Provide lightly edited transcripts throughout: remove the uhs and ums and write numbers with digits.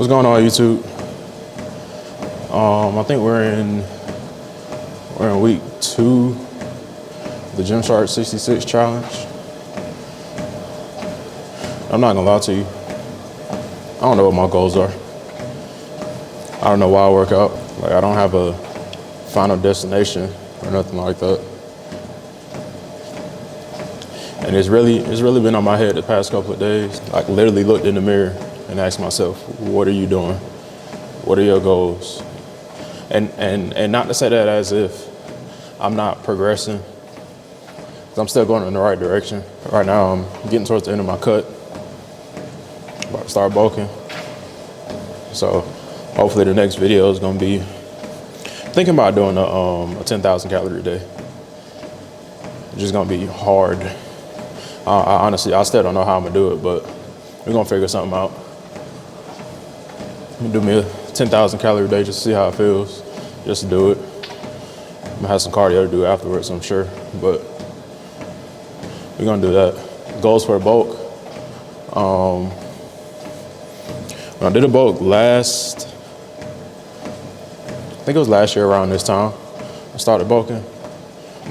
What's going on, YouTube? I think we're in week 2 of the Gymshark 66 challenge. I'm not gonna lie to you. I don't know what my goals are. I don't know why I work out. Like, I don't have a final destination or nothing like that. And it's really been on my head the past couple of days. Like, literally looked in the mirror and asked myself, what are you doing? What are your goals? And not to say that as if I'm not progressing, 'cause I'm still going in the right direction. Right now, I'm getting towards the end of my cut. About to start bulking. So hopefully the next video is gonna be thinking about doing a 10,000 calorie day. It's just gonna be hard. I honestly still don't know how I'm gonna do it, but we're gonna figure something out. I'm gonna do me a 10,000 calorie day just to see how it feels, just to do it. I'm gonna have some cardio to do afterwards, I'm sure, but we're gonna do that. Goals for the bulk. When I did a bulk I think it was last year around this time, I started bulking.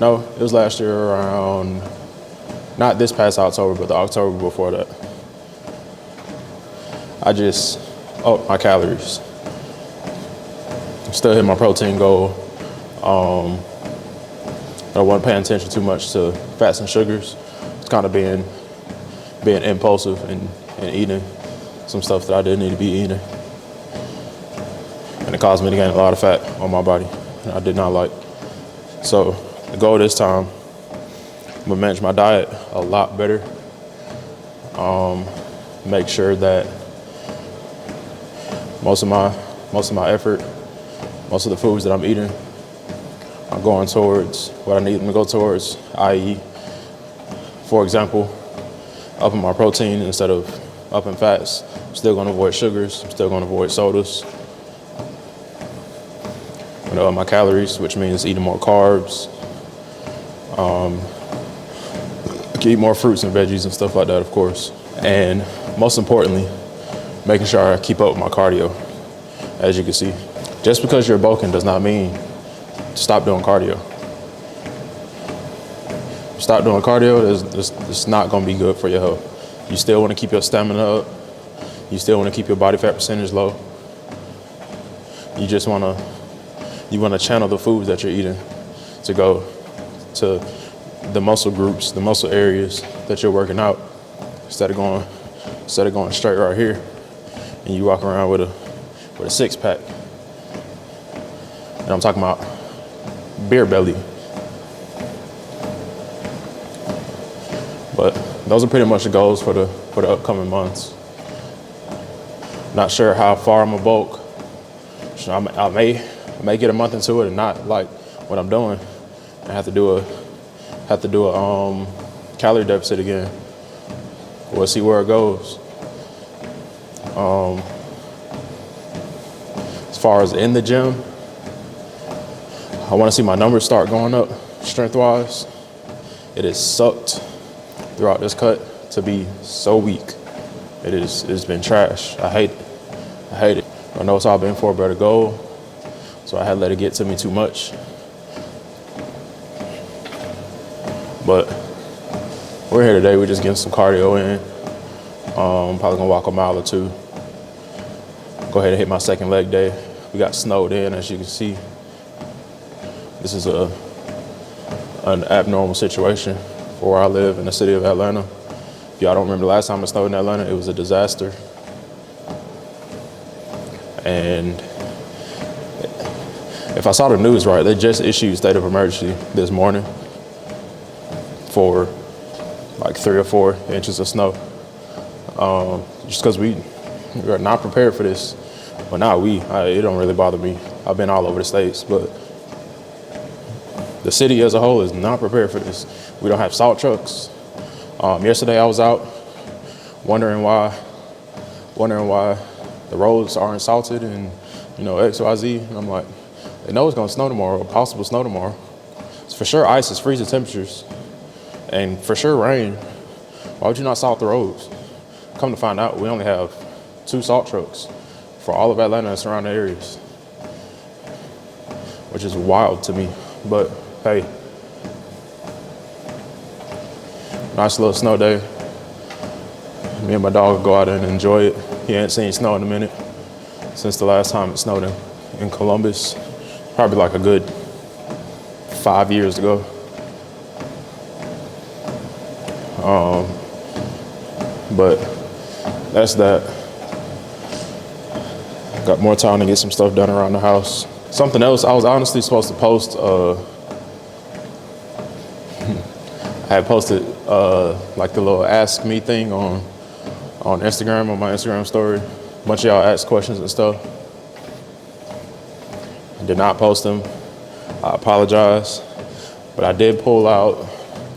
No, it was last year around, not this past October, but the October before that. I just upped my calories. Still hit my protein goal. I wasn't paying attention too much to fats and sugars. It's kind of being impulsive and eating some stuff that I didn't need to be eating. And it caused me to gain a lot of fat on my body that I did not like. So the goal this time, I'm gonna manage my diet a lot better. Make sure that most of my effort, most of the foods that I'm eating are going towards what I need them to go towards, i.e., for example, upping my protein instead of upping fats. I'm still gonna avoid sugars, I'm still gonna avoid sodas. I'm gonna up my calories, which means eating more carbs. I can eat more fruits and veggies and stuff like that, of course. And most importantly, making sure I keep up with my cardio. As you can see, just because you're bulking does not mean stop doing cardio. Stop doing cardio, it's not gonna be good for your health. You still wanna keep your stamina up. You still wanna keep your body fat percentage low. You wanna channel the foods that you're eating to go to the muscle groups, the muscle areas that you're working out, instead of going straight right here and you walk around with a 6-pack. And I'm talking about beer belly. But those are pretty much the goals for the upcoming months. Not sure how far I'm gonna bulk. So I may get a month into it and not like what I'm doing. I have to do a calorie deficit again. We'll see where it goes. As far as in the gym, I want to see my numbers start going up strength-wise. It has sucked throughout this cut to be so weak. It's been trash. I hate it. I know it's all been for a better goal, so I had to let it get to me too much. But we're here today. We're just getting some cardio in. Probably gonna walk a mile or two. Go ahead and hit my second leg day. We got snowed in, as you can see. This is an abnormal situation for where I live in the city of Atlanta. If y'all don't remember the last time it snowed in Atlanta, it was a disaster. And if I saw the news right, they just issued state of emergency this morning for like 3 or 4 inches of snow. Just because we are not prepared for this. Well, not it don't really bother me. I've been all over the states, but the city as a whole is not prepared for this. We don't have salt trucks. Yesterday I was out wondering why the roads aren't salted and, X, Y, Z. And I'm like, they know it's gonna snow tomorrow, or possible snow tomorrow. It's for sure ice, it's freezing temperatures, and for sure rain. Why would you not salt the roads? Come to find out, we only have 2 salt trucks for all of Atlanta and surrounding areas, which is wild to me. But hey, nice little snow day. Me and my dog go out and enjoy it. He ain't seen snow in a minute since the last time it snowed in Columbus. Probably like a good 5 years ago. But that's that. Got more time to get some stuff done around the house. Something else, I was honestly supposed to post, I had posted like the little ask me thing on Instagram, on my Instagram story. A bunch of y'all asked questions and stuff. I did not post them. I apologize. But I did pull out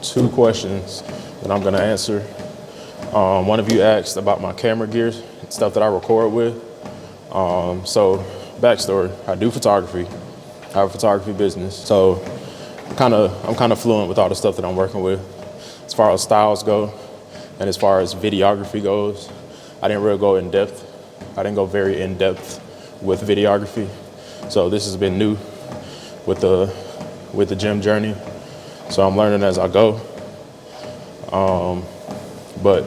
2 questions that I'm gonna answer. One of you asked about my camera gear, stuff that I record with. So backstory, I do photography. I have a photography business. So I'm kind of fluent with all the stuff that I'm working with. As far as styles go, and as far as videography goes, I didn't really go in depth. I didn't go very in depth with videography. So this has been new with the gym journey. So I'm learning as I go. But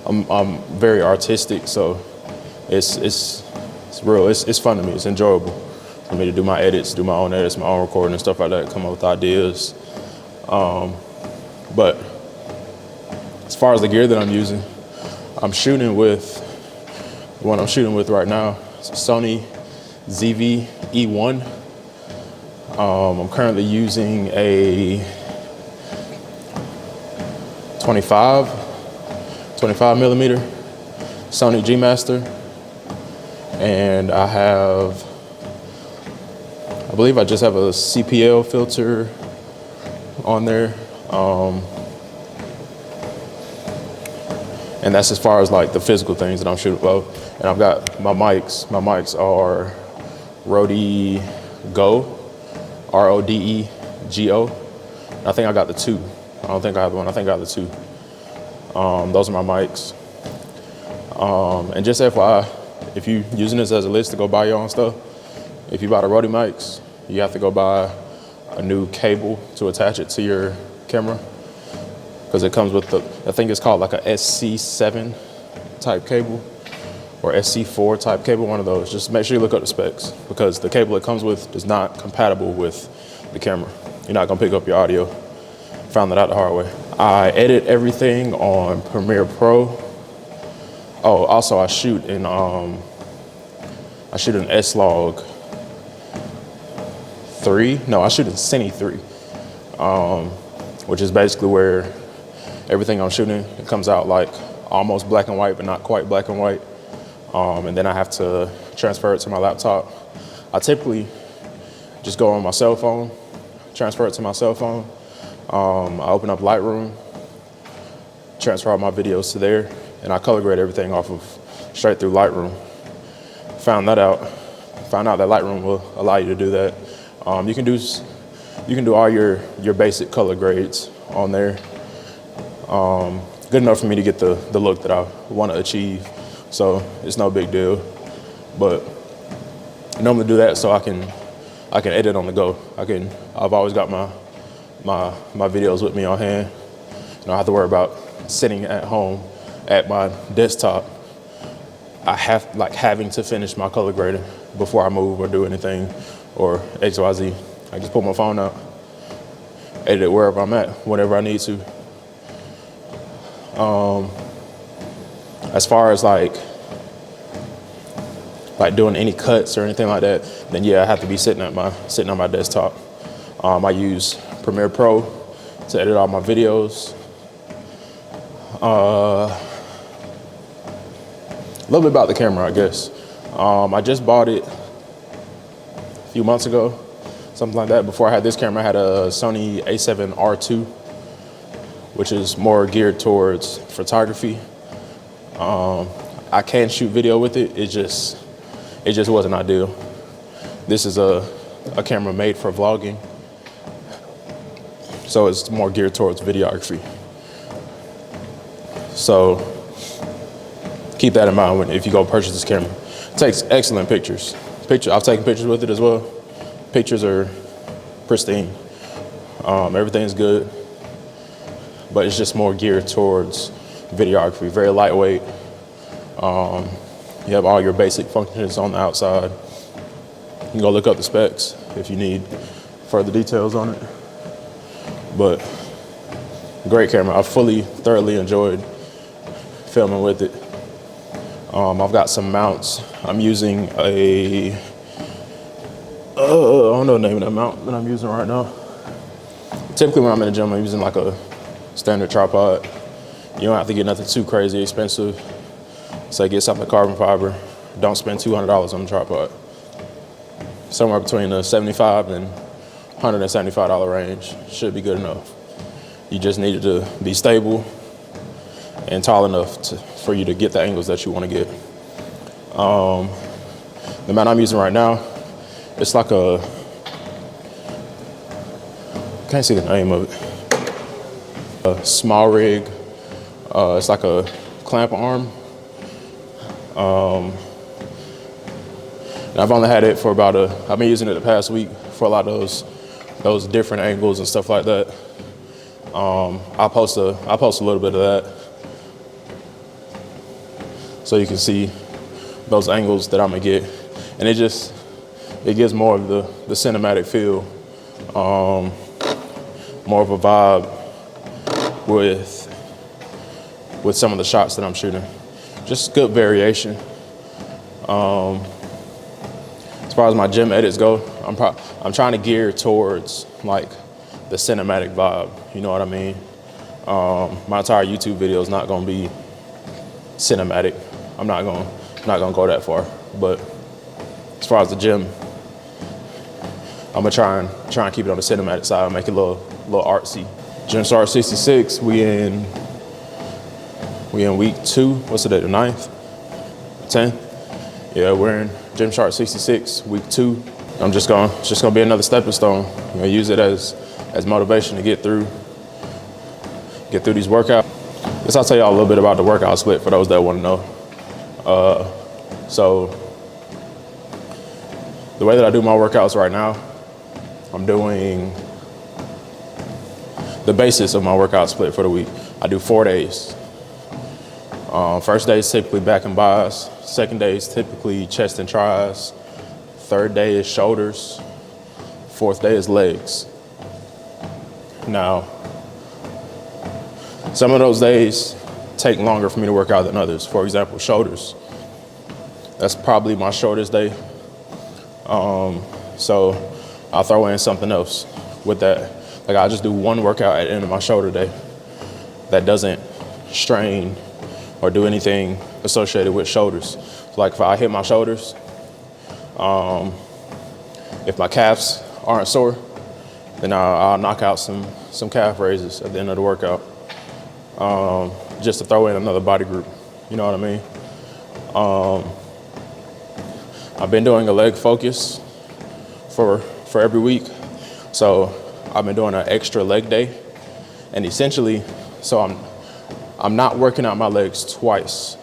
I'm very artistic, so it's real. It's fun to me. It's enjoyable for me to do my edits, do my own edits, my own recording and stuff like that. Come up with ideas. But as far as the gear that I'm using, I'm shooting with the one I'm shooting with right now. It's a Sony ZV E1. I'm currently using a 25 millimeter Sony G Master, and I believe I just have a CPL filter on there, and that's as far as like the physical things that I'm shooting with. And I've got my mics. My mics are Rode Go, RODEGO. I think I got the 2. I don't think I have the 1. I think I got the 2. Those are my mics. And just FYI, if you're using this as a list to go buy your own stuff, if you buy the Rode mics, you have to go buy a new cable to attach it to your camera, because it comes with I think it's called like a SC7 type cable or SC4 type cable, one of those. Just make sure you look up the specs, because the cable it comes with is not compatible with the camera. You're not gonna pick up your audio. Found that out the hard way. I edit everything on Premiere Pro. Oh, also I shoot in S-Log 3. No, I shoot in Cine 3, which is basically where everything I'm shooting, it comes out like almost black and white, but not quite black and white. And then I have to transfer it to my laptop. I typically just go on my cell phone, transfer it to my cell phone. I open up Lightroom, transfer all my videos to there, and I color grade everything off of straight through Lightroom. Found out that Lightroom will allow you to do that. You can do all your basic color grades on there. Good enough for me to get the look that I want to achieve. So it's no big deal. But I normally do that so I can edit on the go. I've always got my videos with me on hand. I don't have to worry about sitting at home at my desktop. Having to finish my color grading before I move or do anything or XYZ. I just pull my phone out, edit it wherever I'm at, whenever I need to. As far as like doing any cuts or anything like that, then yeah, I have to be sitting on my desktop. I use Premiere Pro to edit all my videos. A little bit about the camera, I guess. I just bought it a few months ago, something like that. Before I had this camera, I had a Sony A7R2, which is more geared towards photography. I can shoot video with it. It just wasn't ideal. This is a camera made for vlogging, so it's more geared towards videography. So keep that in mind if you go purchase this camera. It takes excellent pictures. I've taken pictures with it as well. Pictures are pristine. Everything's good, but it's just more geared towards videography. Very lightweight. You have all your basic functions on the outside. You can go look up the specs if you need further details on it. But great camera. I thoroughly enjoyed filming with it. I've got some mounts. I'm using I don't know the name of that mount that I'm using right now. Typically when I'm in the gym, I'm using like a standard tripod. You don't have to get nothing too crazy expensive. So get something carbon fiber. Don't spend $200 on the tripod. Somewhere between the $75 and $175 range should be good enough. You just need it to be stable and tall enough for you to get the angles that you want to get. The mount I'm using right now, it's like can't see the name of it. A small rig. It's like a clamp arm. And I've only had it for I've been using it the past week for a lot of those different angles and stuff like that. I'll post a little bit of that so you can see those angles that I'm gonna get. And it gives more of the cinematic feel, more of a vibe with some of the shots that I'm shooting. Just good variation. As far as my gym edits go, I'm trying to gear towards like the cinematic vibe. You know what I mean? My entire YouTube video is not gonna be cinematic. I'm not gonna go that far. But as far as the gym, I'm gonna try and keep it on the cinematic side, make it a little artsy. Gym Start 66. We in week 2. What's the date? The 9th? 10th? Yeah, we're in Gym Start 66, week 2. It's just gonna be another stepping stone. I'm gonna use it as motivation to get through these workouts. Guess I'll tell y'all a little bit about the workout split for those that want to know. So the way that I do my workouts right now, I'm doing the basis of my workout split for the week. I do 4 days. First day is typically back and bis. Second day is typically chest and tris. Third day is shoulders. Fourth day is legs. Now, some of those days take longer for me to work out than others. For example, shoulders. That's probably my shortest day. So I'll throw in something else with that. Like I'll just do one workout at the end of my shoulder day that doesn't strain or do anything associated with shoulders. So like if I hit my shoulders, if my calves aren't sore, then I'll knock out some calf raises at the end of the workout, just to throw in another body group. You know what I mean? I've been doing a leg focus for every week. So I've been doing an extra leg day, and essentially, so I'm not working out my legs twice.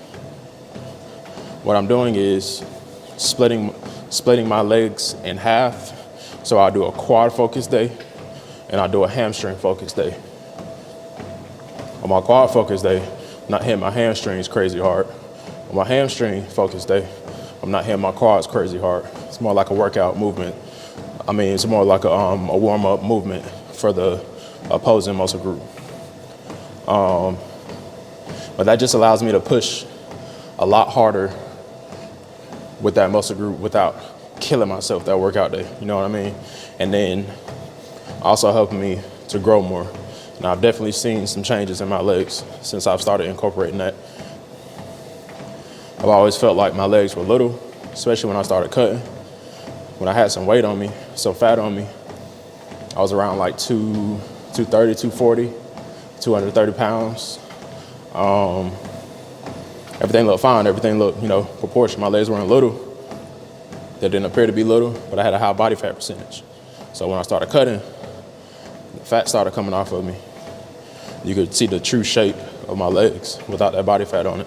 What I'm doing is splitting my legs in half. So I'll do a quad focus day and I'll do a hamstring focus day. On my quad focus day, I'm not hitting my hamstrings crazy hard. On my hamstring focus day, I'm not hitting my quads crazy hard. It's more like a workout movement. I mean, it's more like a warm-up movement for the opposing muscle group. But that just allows me to push a lot harder with that muscle group without killing myself that workout day. You know what I mean? And then also helping me to grow more. And I've definitely seen some changes in my legs since I've started incorporating that. I've always felt like my legs were little, especially when I started cutting. When I had some weight on me, some fat on me, I was around like 230, 240, 230 pounds. Everything looked fine. Everything looked, proportioned. My legs weren't little. They didn't appear to be little, but I had a high body fat percentage. So when I started cutting, the fat started coming off of me. You could see the true shape of my legs without that body fat on it.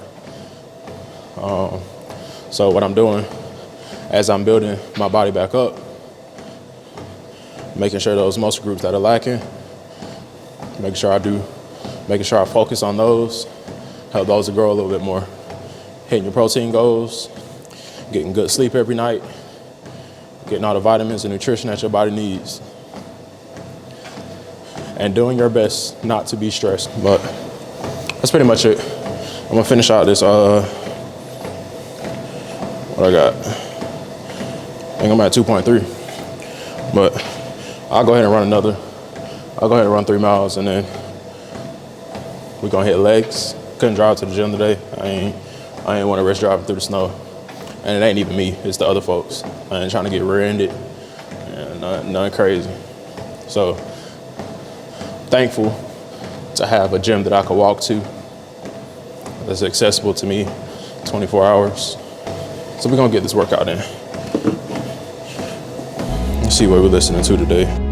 So what I'm doing as I'm building my body back up, making sure those muscle groups that are lacking, making sure I focus on those, help those to grow a little bit more. Hitting your protein goals, getting good sleep every night, getting all the vitamins and nutrition that your body needs, and doing your best not to be stressed. But that's pretty much it. I'm gonna finish out this, what I got. I think I'm at 2.3, but I'll go ahead and run 3 miles, and then we're gonna hit legs. Couldn't drive to the gym today. I ain't want to risk driving through the snow. And it ain't even me, it's the other folks. I ain't trying to get rear-ended, and nothing crazy. So, thankful to have a gym that I could walk to that's accessible to me 24 hours. So we're gonna get this workout in. Let's see what we're listening to today.